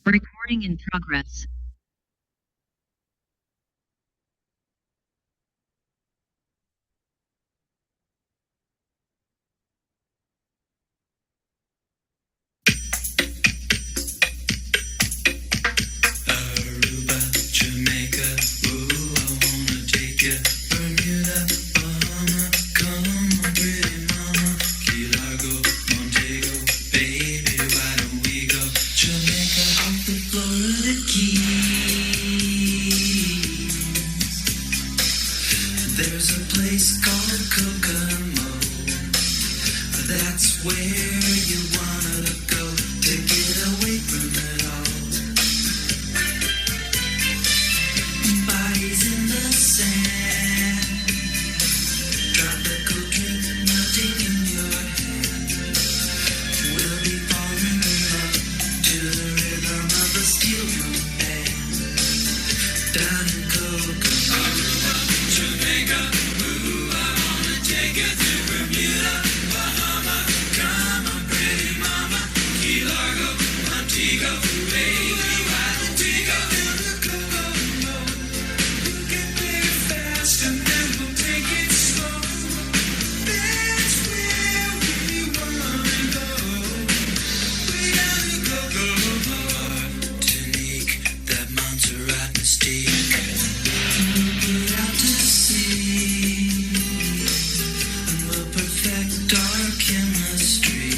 Recording in progress. Aruba, Jamaica, ooh, I wanna take ya. Bermuda, Bahama, come on, pretty mama. Key Largo, Montego, baby, why don't we go? Jamaica off the Florida Keys. There's a place called Kokomo. That's where you wanna go to get away from it all. Bodies in the sand, tropical drink melting in your hand. We'll be falling in love to the rhythm of a steel drum band. Down in Kokomo, Jamaica, ooh, I wanna take you to Bermuda, Bahama, come on, pretty mama, Key Largo, Montego, baby, why don't we go to the Kokomo? We'll get there fast and then we'll take it slow. That's where we wanna go. We gotta go, Martinique, that Montserrat mystique. We'll put out to sea and we'll perfect our chemistry.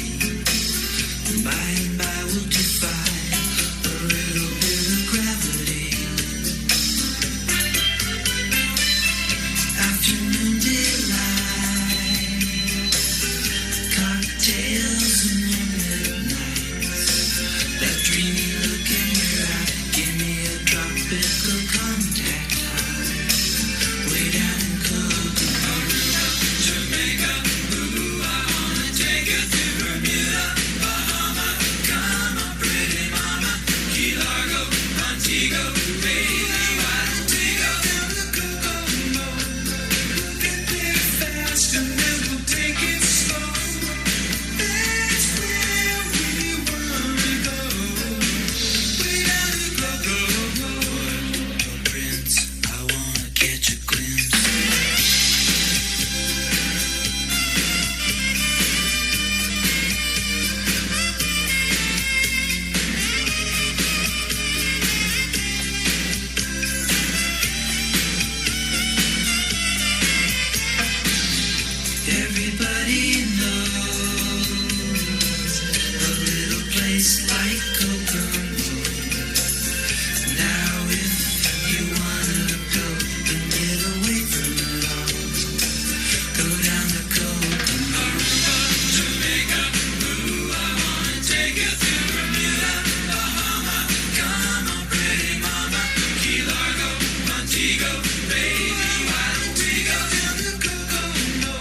By and by we'll defy a little bit of gravity. Afternoon delight, cocktails and moonlit nights. That dreamy look in your eye, give me a tropical contact high. Way down in Kokomo, Jamaica, ooh, I wanna take you to Bermuda, Bahama, come on, pretty mama, Key Largo, Montego, baby, why don't we go to the Kokomo? We'll get there fast and then we'll take it slow. That's where we wanna go. We gotta go, Prince, I wanna catch a glimpse. Everybody knows a little place like Kokomo. Now if you wanna go and get away from it all, go down to Kokomo. Jamaica, ooh, I wanna take you to Bermuda, Bahama, come on, pretty mama, Key Largo, Montego, baby, why don't we go down to Kokomo?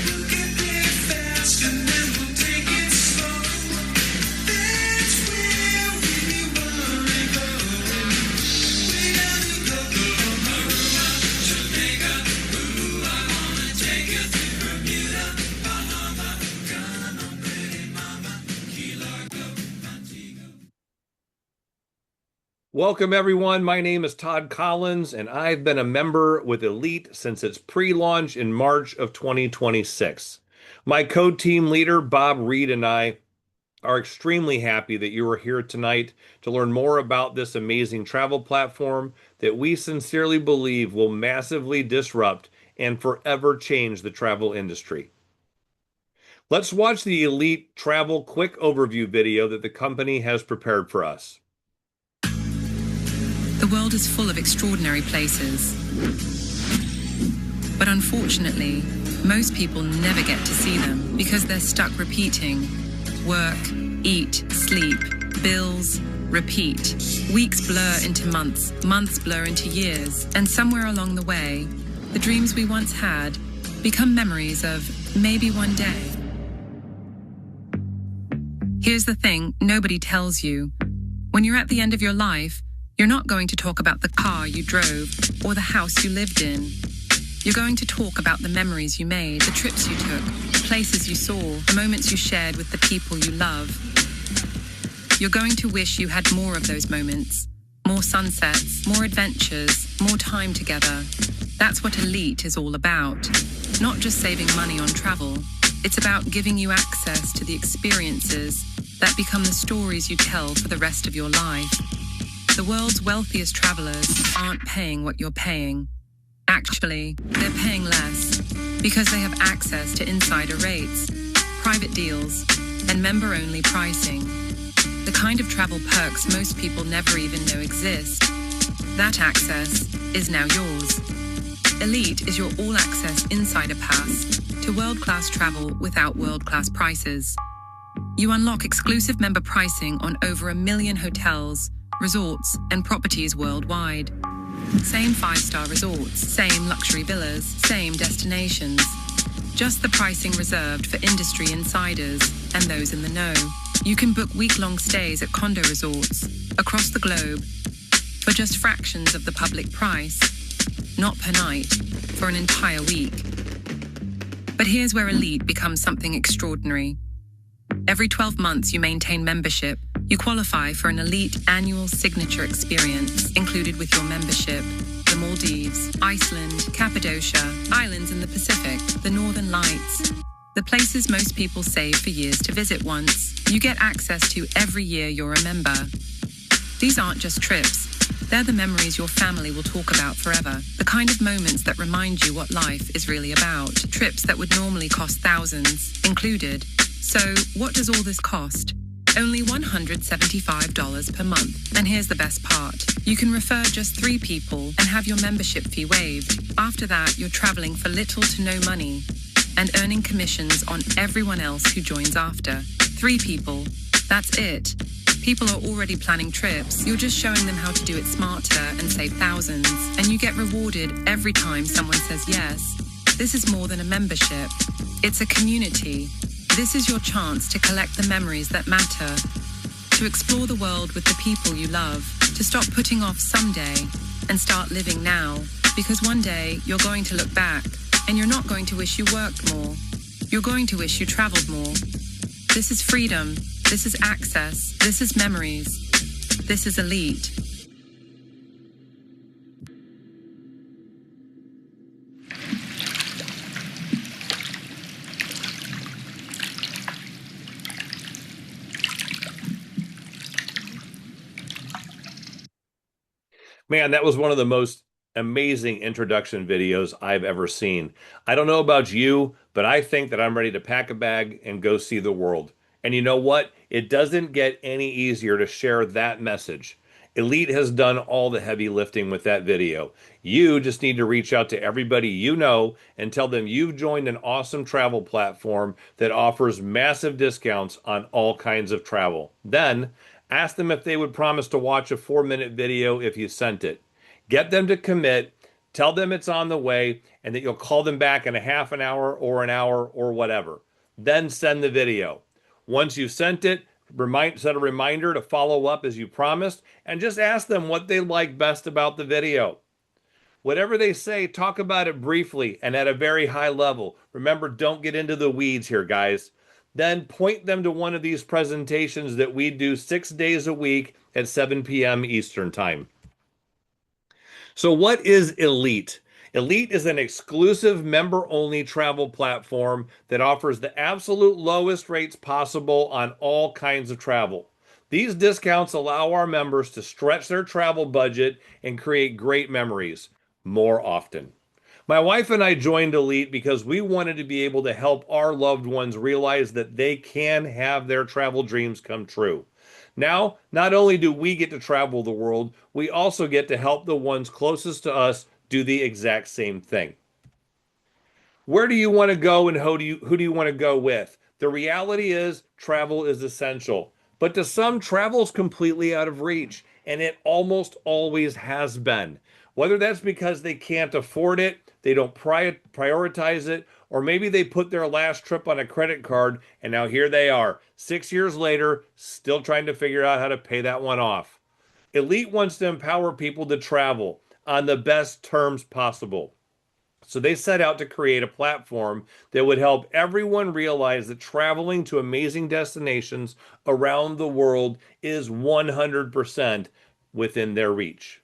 We'll get there fast and then we'll take it slow. That's where we wanna go. We gotta go, Aruba, Jamaica, ooh, I wanna take you to Bermuda, Bahama, come on, pretty mama, Key Largo, Montego. Welcome, everyone. My name is Todd Collins, and I've been a member with ELYT since its pre-launch in March of 2026. My co-team leader, Bob Reed, and I are extremely happy that you are here tonight to learn more about this amazing travel platform that we sincerely believe will massively disrupt and forever change the travel industry. Let's watch the ELYT Travel quick overview video that the company has prepared for us. The world is full of extraordinary places. But unfortunately, most people never get to see them because they're stuck repeating work, eat, sleep, bills, repeat. Weeks blur into months, months blur into years, and somewhere along the way, the dreams we once had become memories of maybe one day. Here's the thing nobody tells you. When you're at the end of your life, you're not going to talk about the car you drove or the house you lived in. You're going to talk about the memories you made, the trips you took, the places you saw, the moments you shared with the people you love. You're going to wish you had more of those moments. More sunsets, more adventures, more time together. That's what ELYT is all about. Not just saving money on travel. It's about giving you access to the experiences that become the stories you tell for the rest of your life. The world's wealthiest travelers aren't paying what you're paying. Actually, they're paying less because they have access to insider rates, private deals, and member-only pricing. The kind of travel perks most people never even know exist. That access is now yours. ELYT is your all-access insider pass to world-class travel without world-class prices. You unlock exclusive member pricing on over 1 million hotels, resorts, and properties worldwide. Same 5-star resorts, same luxury villas, same destinations. Just the pricing reserved for industry insiders and those in the know. You can book week-long stays at condo resorts across the globe for just fractions of the public price, not per night, for an entire week. But here's where ELYT becomes something extraordinary. Every 12 months you maintain membership, you qualify for an ELYT annual signature experience included with your membership. The Maldives, Iceland, Cappadocia, islands in the Pacific, the Northern Lights. The places most people save for years to visit once, you get access to every year you're a member. These aren't just trips. They're the memories your family will talk about forever. The kind of moments that remind you what life is really about. Trips that would normally cost thousands, included. So, what does all this cost? Only $175 per month. And here's the best part. You can refer just 3 people and have your membership fee waived. After that, you're traveling for little to no money and earning commissions on everyone else who joins after. 3 people. That's it. People are already planning trips. You're just showing them how to do it smarter and save thousands. And you get rewarded every time someone says yes. This is more than a membership. It's a community. This is your chance to collect the memories that matter, to explore the world with the people you love, to stop putting off someday and start living now. Because one day you're going to look back and you're not going to wish you worked more. You're going to wish you traveled more. This is freedom. This is access. This is memories. This is ELYT. Man, that was one of the most amazing introduction videos I've ever seen. I don't know about you, but I think that I'm ready to pack a bag and go see the world. And you know what? It doesn't get any easier to share that message. ELYT has done all the heavy lifting with that video. You just need to reach out to everybody you know and tell them you've joined an awesome travel platform that offers massive discounts on all kinds of travel. Then ask them if they would promise to watch a 4-minute video if you sent it. Get them to commit, tell them it's on the way, and that you'll call them back in a half an hour or whatever. Then send the video. Once you've sent it, set a reminder to follow up as you promised, and just ask them what they like best about the video. Whatever they say, talk about it briefly and at a very high level. Remember, don't get into the weeds here, guys. Then point them to one of these presentations that we do 6 days a week at 7 p.m. Eastern Time. So what is ELYT? ELYT is an exclusive member-only travel platform that offers the absolute lowest rates possible on all kinds of travel. These discounts allow our members to stretch their travel budget and create great memories more often. My wife and I joined ELYT because we wanted to be able to help our loved ones realize that they can have their travel dreams come true. Now, not only do we get to travel the world, we also get to help the ones closest to us do the exact same thing. Where do you want to go and who do you want to go with? The reality is travel is essential, but to some, travel is completely out of reach, and it almost always has been. Whether that's because they can't afford it, they don't prioritize it, or maybe they put their last trip on a credit card and now here they are, 6 years later, still trying to figure out how to pay that one off. ELYT wants to empower people to travel on the best terms possible. So they set out to create a platform that would help everyone realize that traveling to amazing destinations around the world is 100% within their reach.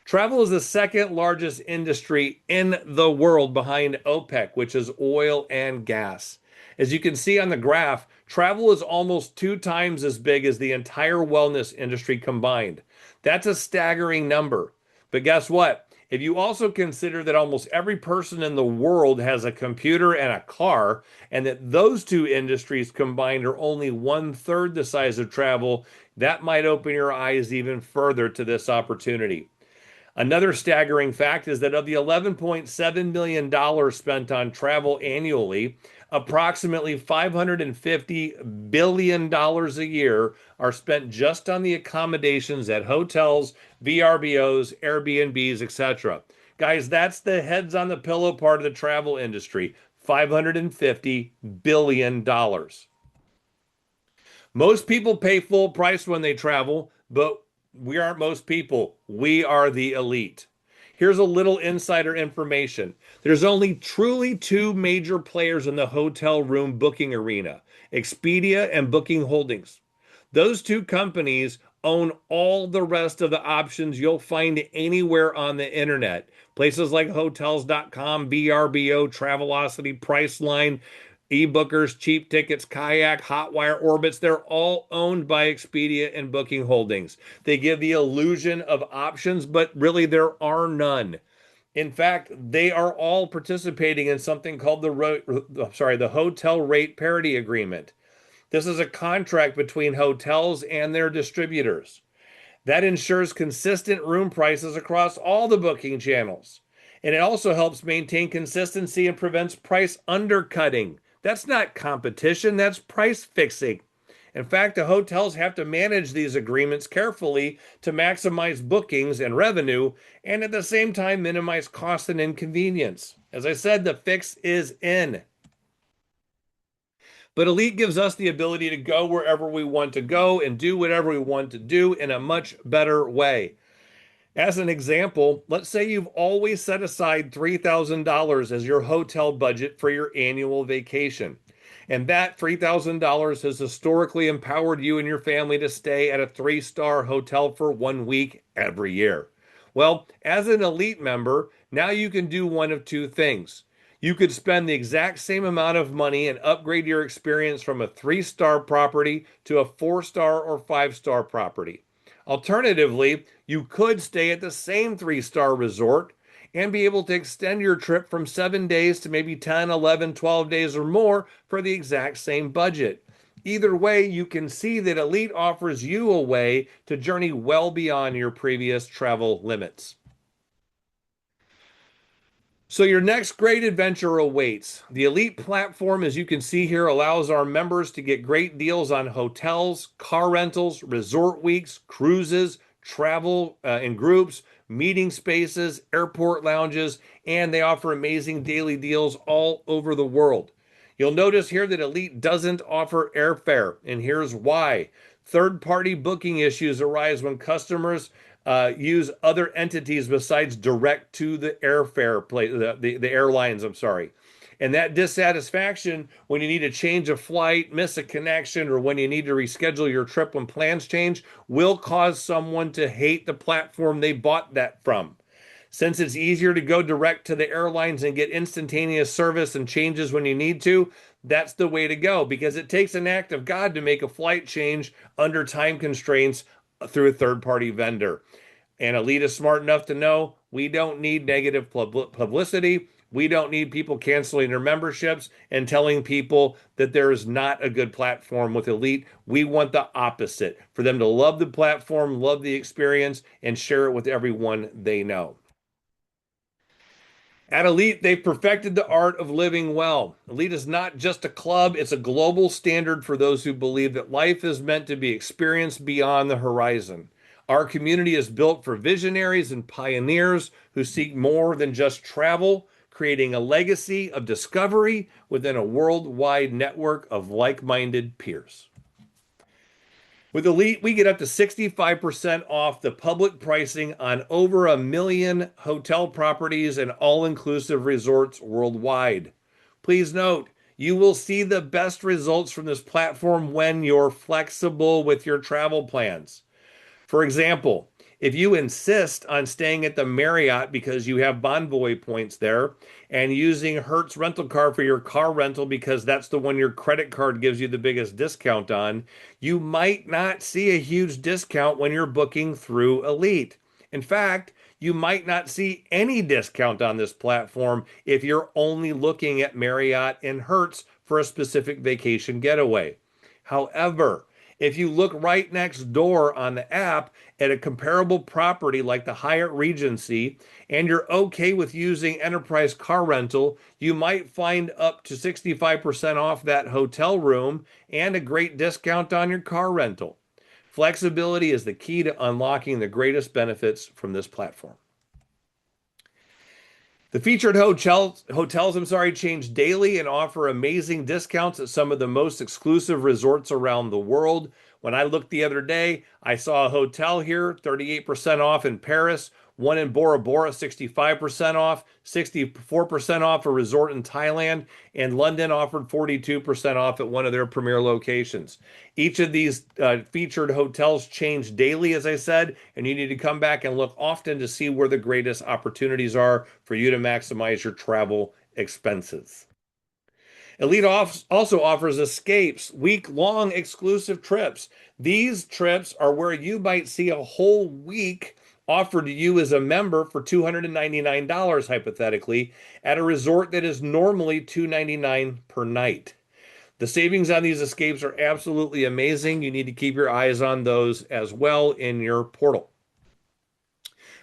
Travel is the second largest industry in the world behind OPEC, which is oil and gas. As you can see on the graph, travel is almost 2 times as big as the entire wellness industry combined. That's a staggering number. But guess what? If you also consider that almost every person in the world has a computer and a car, and that those two industries combined are only 1/3 the size of travel, that might open your eyes even further to this opportunity. Another staggering fact is that of the $11.7 million spent on travel annually, approximately $550 billion a year are spent just on the accommodations at hotels, VRBOs, Airbnbs, etc. Guys, that's the heads on the pillow part of the travel industry. $550 billion. Most people pay full price when they travel, but we aren't most people. We are the elite. Here's a little insider information. There's only truly two major players in the hotel room booking arena, Expedia and Booking Holdings. Those two companies own all the rest of the options you'll find anywhere on the internet. Places like hotels.com, VRBO, Travelocity, Priceline, eBookers, Cheap Tickets, Kayak, Hotwire, Orbitz, they're all owned by Expedia and Booking Holdings. They give the illusion of options, but really there are none. In fact, they are all participating in something called the Hotel Rate Parity Agreement. This is a contract between hotels and their distributors. That ensures consistent room prices across all the booking channels. And it also helps maintain consistency and prevents price undercutting. That's not competition, that's price fixing. In fact, the hotels have to manage these agreements carefully to maximize bookings and revenue and at the same time minimize cost and inconvenience. As I said, the fix is in. But ELYT gives us the ability to go wherever we want to go and do whatever we want to do in a much better way. As an example, let's say you've always set aside $3,000 as your hotel budget for your annual vacation. And that $3,000 has historically empowered you and your family to stay at a 3-star hotel for 1 week every year. Well, as an ELYT member, now you can do one of two things. You could spend the exact same amount of money and upgrade your experience from a 3-star property to a 4-star or 5-star property. Alternatively, you could stay at the same 3-star resort and be able to extend your trip from 7 days to maybe 10, 11, 12 days or more for the exact same budget. Either way, you can see that ELYT offers you a way to journey well beyond your previous travel limits. So your next great adventure awaits. The ELYT platform, as you can see here, allows our members to get great deals on hotels, car rentals, resort weeks, cruises, travel in groups, meeting spaces, airport lounges, and they offer amazing daily deals all over the world. You'll notice here that ELYT doesn't offer airfare, and here's why. Third-party booking issues arise when customers use other entities besides direct to the airfare place, the airlines, I'm sorry. And that dissatisfaction when you need to change a flight, miss a connection, or when you need to reschedule your trip when plans change will cause someone to hate the platform they bought that from. Since it's easier to go direct to the airlines and get instantaneous service and changes when you need to, that's the way to go because it takes an act of God to make a flight change under time constraints through a third-party vendor. And ELYT is smart enough to know we don't need negative publicity. We don't need people canceling their memberships and telling people that there is not a good platform with ELYT. We want the opposite, for them to love the platform, love the experience, and share it with everyone they know. At ELYT, they've perfected the art of living well. ELYT is not just a club, it's a global standard for those who believe that life is meant to be experienced beyond the horizon. Our community is built for visionaries and pioneers who seek more than just travel, creating a legacy of discovery within a worldwide network of like-minded peers. With Elite, we get up to 65% off the public pricing on over 1 million hotel properties and all-inclusive resorts worldwide. Please note, you will see the best results from this platform when you're flexible with your travel plans. For example, if you insist on staying at the Marriott because you have Bonvoy points there and using Hertz rental car for your car rental because that's the one your credit card gives you the biggest discount on, you might not see a huge discount when you're booking through Elite. In fact, you might not see any discount on this platform if you're only looking at Marriott and Hertz for a specific vacation getaway. However, if you look right next door on the app at a comparable property like the Hyatt Regency, and you're okay with using enterprise car rental, you might find up to 65% off that hotel room and a great discount on your car rental. Flexibility is the key to unlocking the greatest benefits from this platform. The featured hotels change daily and offer amazing discounts at some of the most exclusive resorts around the world. When I looked the other day, I saw a hotel here, 38% off in Paris, one in Bora Bora, 65% off, 64% off a resort in Thailand, and London offered 42% off at one of their premier locations. Each of these featured hotels change daily, as I said, and you need to come back and look often to see where the greatest opportunities are for you to maximize your travel expenses. Elite also offers escapes, week-long exclusive trips. These trips are where you might see a whole week offered to you as a member for $299 hypothetically at a resort that is normally $299 per night. The savings on these escapes are absolutely amazing. You need to keep your eyes on those as well in your portal.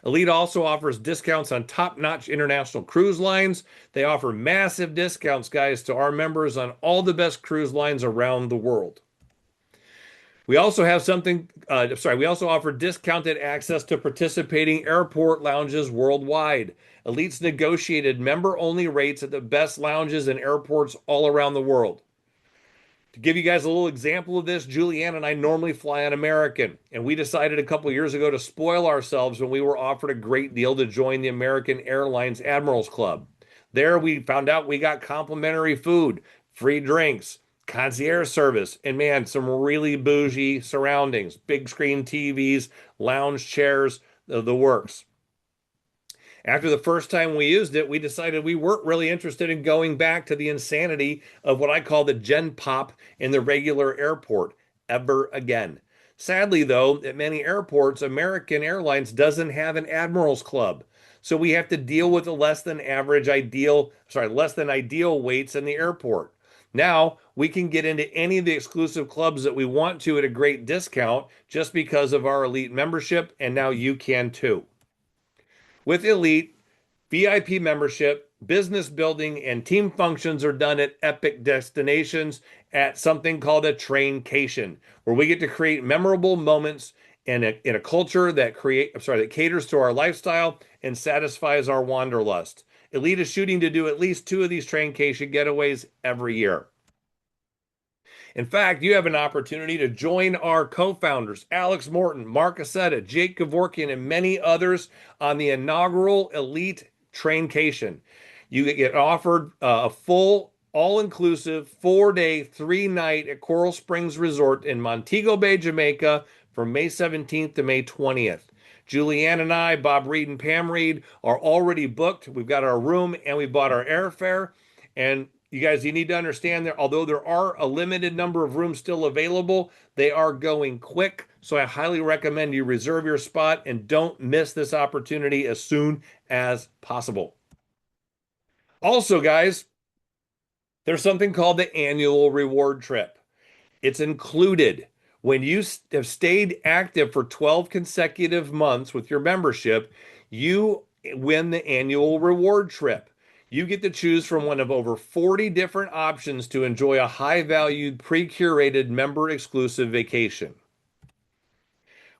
Elite also offers discounts on top-notch international cruise lines. They offer massive discounts, guys, to our members on all the best cruise lines around the world. We also offer discounted access to participating airport lounges worldwide. Elite's negotiated member-only rates at the best lounges and airports all around the world. To give you guys a little example of this, Julianne and I normally fly on American, and we decided a couple years ago to spoil ourselves when we were offered a great deal to join the American Airlines Admirals Club. There we found out we got complimentary food, free drinks, concierge service, and man, some really bougie surroundings, big screen TVs, lounge chairs, the works. After the first time we used it, we decided we weren't really interested in going back to the insanity of what I call the Gen Pop in the regular airport ever again. Sadly, though, at many airports, American Airlines doesn't have an Admirals Club. So we have to deal with the less than ideal waits in the airport. Now we can get into any of the exclusive clubs that we want to at a great discount just because of our Elite membership, and now you can too. With Elite, VIP membership, business building, and team functions are done at epic destinations at something called a traincation, where we get to create memorable moments in a culture that caters to our lifestyle and satisfies our wanderlust. Elite is shooting to do at least 2 of these traincation getaways every year. In fact, you have an opportunity to join our co-founders, Alex Morton, Mark Aceta, Jake Kevorkian, and many others on the inaugural Elite Traincation. You get offered a full, all-inclusive, 4-day, 3-night at Coral Springs Resort in Montego Bay, Jamaica from May 17th to May 20th. Julianne and I, Bob Reed and Pam Reed, are already booked. We've got our room and we bought our airfare. And you guys, you need to understand that although there are a limited number of rooms still available, they are going quick. So I highly recommend you reserve your spot and don't miss this opportunity as soon as possible. Also, guys, there's something called the annual reward trip. It's included. When you have stayed active for 12 consecutive months with your membership, you win the annual reward trip. You get to choose from one of over 40 different options to enjoy a high-valued, pre-curated, member-exclusive vacation.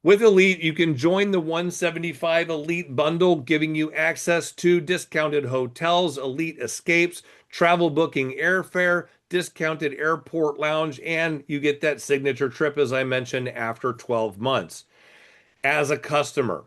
With Elite, you can join the 175 Elite bundle, giving you access to discounted hotels, Elite escapes, travel booking airfare, discounted airport lounge, and you get that signature trip, as I mentioned, after 12 months. As a customer,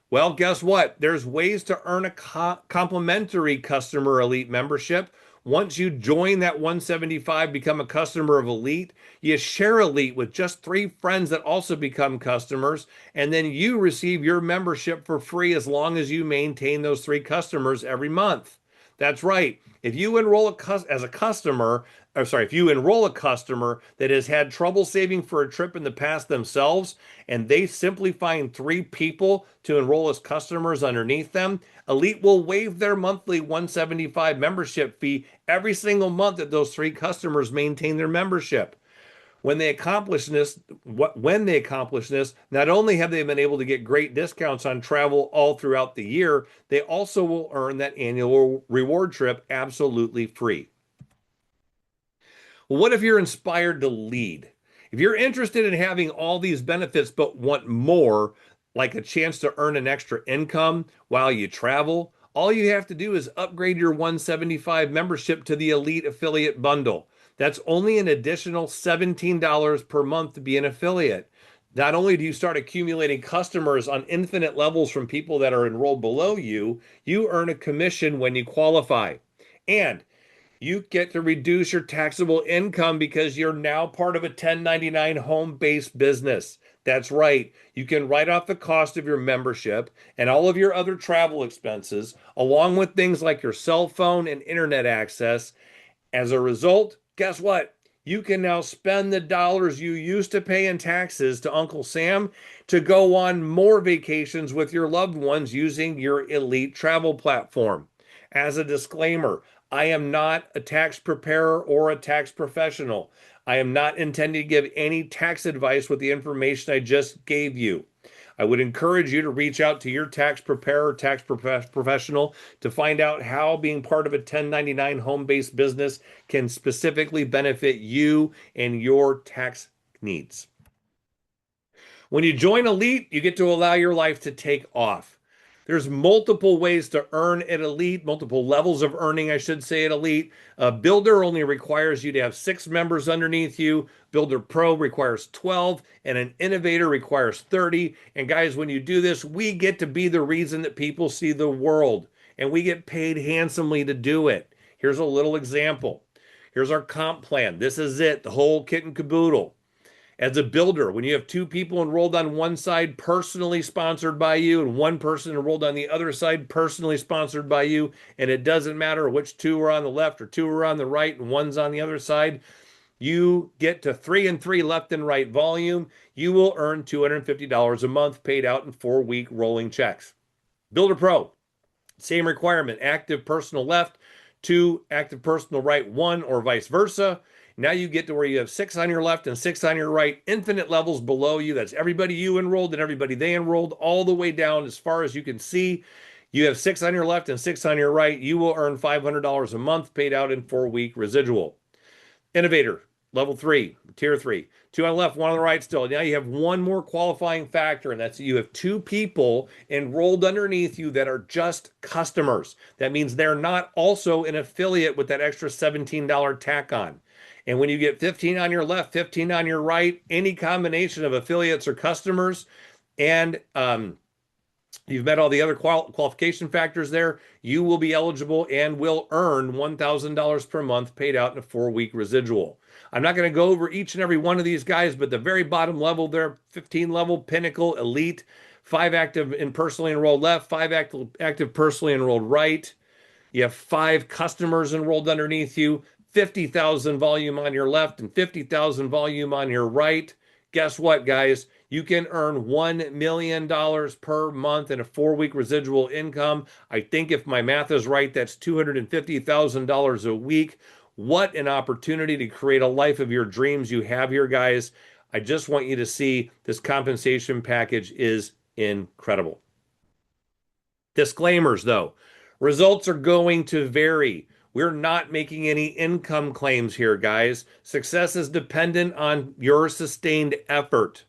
well, guess what? There's ways to earn a complimentary customer Elite membership. Once you join that 175, become a customer of Elite, you share Elite with just 3 friends that also become customers, and then you receive your membership for free as long as you maintain those 3 customers every month. That's right. If you enroll as a customer, or sorry, if you enroll a customer that has had trouble saving for a trip in the past themselves, and they simply find 3 people to enroll as customers underneath them, Elite will waive their monthly 175 membership fee every single month that those 3 customers maintain their membership. When they accomplish this, not only have they been able to get great discounts on travel all throughout the year, they also will earn that annual reward trip absolutely free. Well, what if you're inspired to lead? If you're interested in having all these benefits but want more, like a chance to earn an extra income while you travel, all you have to do is upgrade your 175 membership to the Elite Affiliate Bundle. That's only an additional $17 per month to be an affiliate. Not only do you start accumulating customers on infinite levels from people that are enrolled below you, you earn a commission when you qualify. And you get to reduce your taxable income because you're now part of a 1099 home-based business. That's right. You can write off the cost of your membership and all of your other travel expenses, along with things like your cell phone and internet access. As a result, guess what? You can now spend the dollars you used to pay in taxes to Uncle Sam to go on more vacations with your loved ones using your Elite travel platform. As a disclaimer, I am not a tax preparer or a tax professional. I am not intending to give any tax advice with the information I just gave you. I would encourage you to reach out to your tax preparer or tax professional to find out how being part of a 1099 home-based business can specifically benefit you and your tax needs. When you join Elite, you get to allow your life to take off. There's multiple ways to earn at Elite, multiple levels of earning, I should say, at Elite. Builder only requires you to have 6 members underneath you. Builder Pro requires 12, and an Innovator requires 30. And guys, when you do this, we get to be the reason that people see the world, and we get paid handsomely to do it. Here's a little example. Here's our comp plan. This is it, the whole kit and caboodle. As a builder, when you have 2 people enrolled on one side, personally sponsored by you, and 1 person enrolled on the other side, personally sponsored by you, and it doesn't matter which 2 are on the left or 2 are on the right and 1's on the other side, you get to 3 and 3 left and right volume. You will earn $250 a month paid out in 4-week rolling checks. Builder Pro, same requirement, active personal left, 2 active personal right, 1, or vice versa. Now you get to where you have 6 on your left and 6 on your right, infinite levels below you. That's everybody you enrolled and everybody they enrolled, all the way down as far as you can see. You have 6 on your left and 6 on your right. You will earn $500 a month paid out in 4-week residual. Innovator, level 3, tier 3. 2 on the left, 1 on the right still. Now you have one more qualifying factor, and that's you have 2 people enrolled underneath you that are just customers. That means they're not also an affiliate with that extra $17 tack on. And when you get 15 on your left, 15 on your right, any combination of affiliates or customers, and you've met all the other qualification factors there, you will be eligible and will earn $1,000 per month paid out in a 4-week residual. I'm not going to go over each and every one of these guys, but the very bottom level there, 15 level, Pinnacle, Elite, 5 active and personally enrolled left, 5 active personally enrolled right. You have 5 customers enrolled underneath you, 50,000 volume on your left and 50,000 volume on your right. Guess what, guys? You can earn $1 million per month in a 4-week residual income. I think if my math is right, that's $250,000 a week. What an opportunity to create a life of your dreams you have here, guys. I just want you to see this compensation package is incredible. Disclaimers, though. Results are going to vary. We're not making any income claims here, guys. Success is dependent on your sustained effort.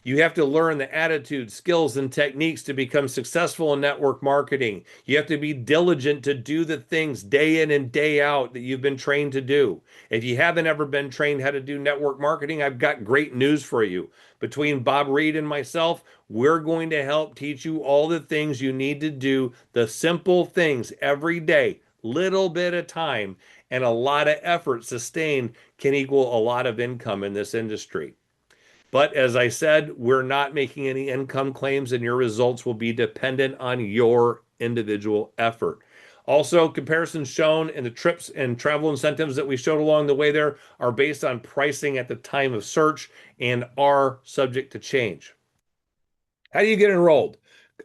You have to learn the attitudes, skills, and techniques to become successful in network marketing. You have to be diligent to do the things day in and day out that you've been trained to do. If you haven't ever been trained how to do network marketing, I've got great news for you. Between Bob Reed and myself, we're going to help teach you all the things you need to do, the simple things every day, little bit of time, and a lot of effort sustained can equal a lot of income in this industry. But as I said, we're not making any income claims, and your results will be dependent on your individual effort. Also, comparisons shown in the trips and travel incentives that we showed along the way there are based on pricing at the time of search and are subject to change. How do you get enrolled?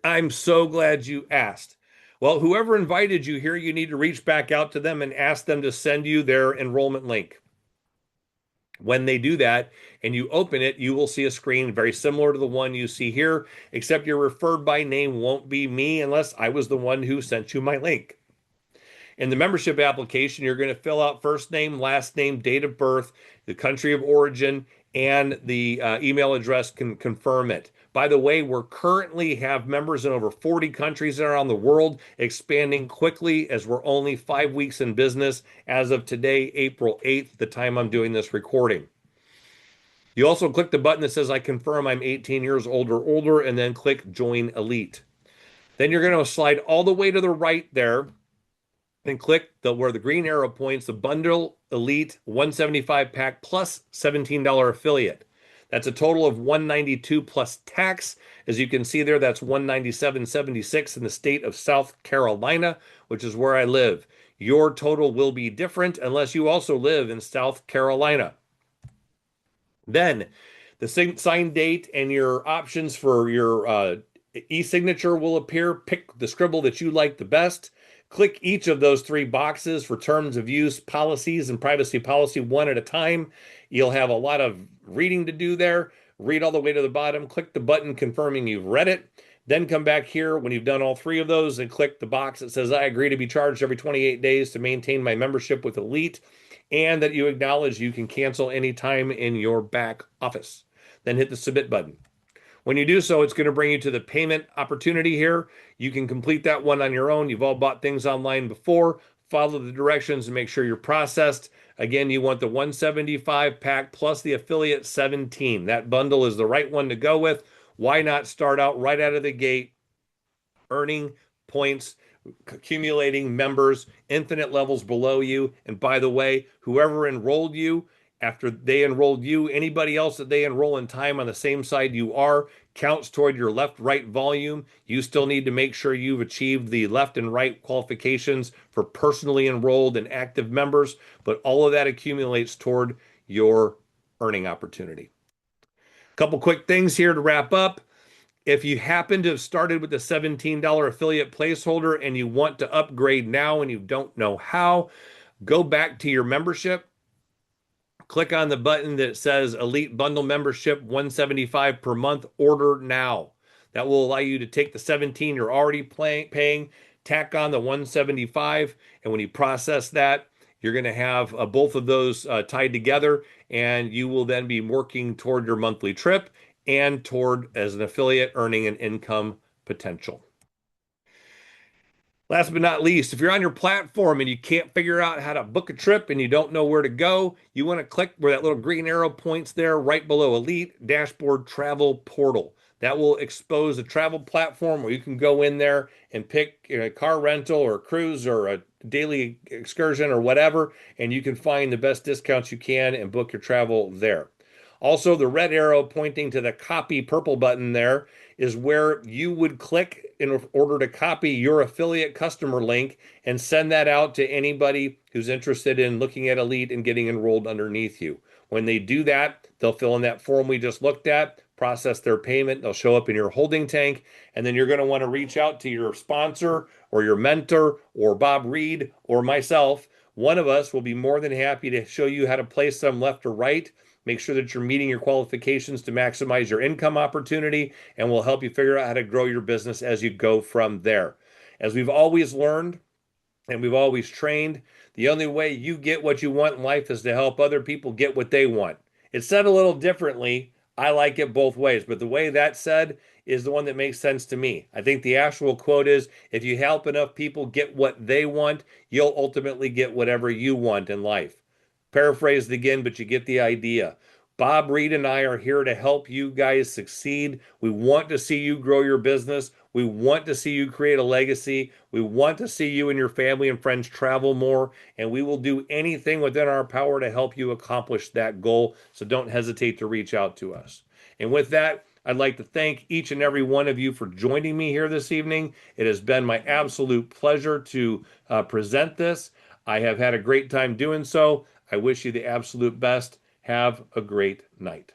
I'm so glad you asked. Well, whoever invited you here, you need to reach back out to them and ask them to send you their enrollment link. When they do that and you open it, you will see a screen very similar to the one you see here, except your referred by name won't be me unless I was the one who sent you my link. In the membership application, you're going to fill out first name, last name, date of birth, the country of origin, and the email address can confirm it. By the way, we're currently have members in over 40 countries around the world, expanding quickly as we're only 5 weeks in business as of today, April 8th, the time I'm doing this recording. You also click the button that says I confirm I'm 18 years old or older, and then click Join ELYT. Then you're going to slide all the way to the right there and click where the green arrow points, the Bundle ELYT 175 pack plus $17 affiliate. That's a total of $192 plus tax. As you can see there, that's $197.76 in the state of South Carolina, which is where I live. Your total will be different unless you also live in South Carolina. Then the sign date and your options for your e-signature will appear. Pick the scribble that you like the best. Click each of those 3 boxes for terms of use, policies, and privacy policy one at a time. You'll have a lot of reading to do there. Read all the way to the bottom. Click the button confirming you've read it. Then come back here when you've done all 3 of those and click the box that says I agree to be charged every 28 days to maintain my membership with ELYT, and that you acknowledge you can cancel anytime in your back office. Then hit the submit button. When you do so, it's going to bring you to the payment opportunity here. You can complete that one on your own. You've all bought things online before. Follow the directions and make sure you're processed. Again, you want the 175 pack plus the affiliate 17. That bundle is the right one to go with. Why not start out right out of the gate, earning points, accumulating members, infinite levels below you. And by the way, whoever enrolled you, after they enrolled you, anybody else that they enroll in time on the same side you are counts toward your left-right volume. You still need to make sure you've achieved the left and right qualifications for personally enrolled and active members, but all of that accumulates toward your earning opportunity. A couple quick things here to wrap up. If you happen to have started with the $17 affiliate placeholder and you want to upgrade now and you don't know how, go back to your membership. Click on the button that says ELYT Bundle Membership 175 per month. Order now. That will allow you to take the 17 you're already paying, tack on the 175, and when you process that, you're going to have both of those tied together, and you will then be working toward your monthly trip and toward, as an affiliate, earning an income potential. Last but not least, if you're on your platform and you can't figure out how to book a trip and you don't know where to go, you want to click where that little green arrow points there right below ELYT Dashboard Travel Portal. That will expose a travel platform where you can go in there and pick a car rental or a cruise or a daily excursion or whatever, and you can find the best discounts you can and book your travel there. Also, the red arrow pointing to the copy purple button there is where you would click in order to copy your affiliate customer link and send that out to anybody who's interested in looking at ELYT and getting enrolled underneath you. When they do that, they'll fill in that form we just looked at, process their payment, they'll show up in your holding tank, and then you're going to want to reach out to your sponsor or your mentor or Bob Reed or myself. One of us will be more than happy to show you how to place them left or right. Make sure that you're meeting your qualifications to maximize your income opportunity, and we'll help you figure out how to grow your business as you go from there. As we've always learned and we've always trained, the only way you get what you want in life is to help other people get what they want. It's said a little differently. I like it both ways, but the way that said is the one that makes sense to me. I think the actual quote is if you help enough people get what they want, you'll ultimately get whatever you want in life. Paraphrased again, but you get the idea. Bob Reed and I are here to help you guys succeed. We want to see you grow your business. We want to see you create a legacy. We want to see you and your family and friends travel more, and we will do anything within our power to help you accomplish that goal. So don't hesitate to reach out to us. And with that, I'd like to thank each and every one of you for joining me here this evening. It has been my absolute pleasure to present this. I have had a great time doing so. I wish you the absolute best. Have a great night.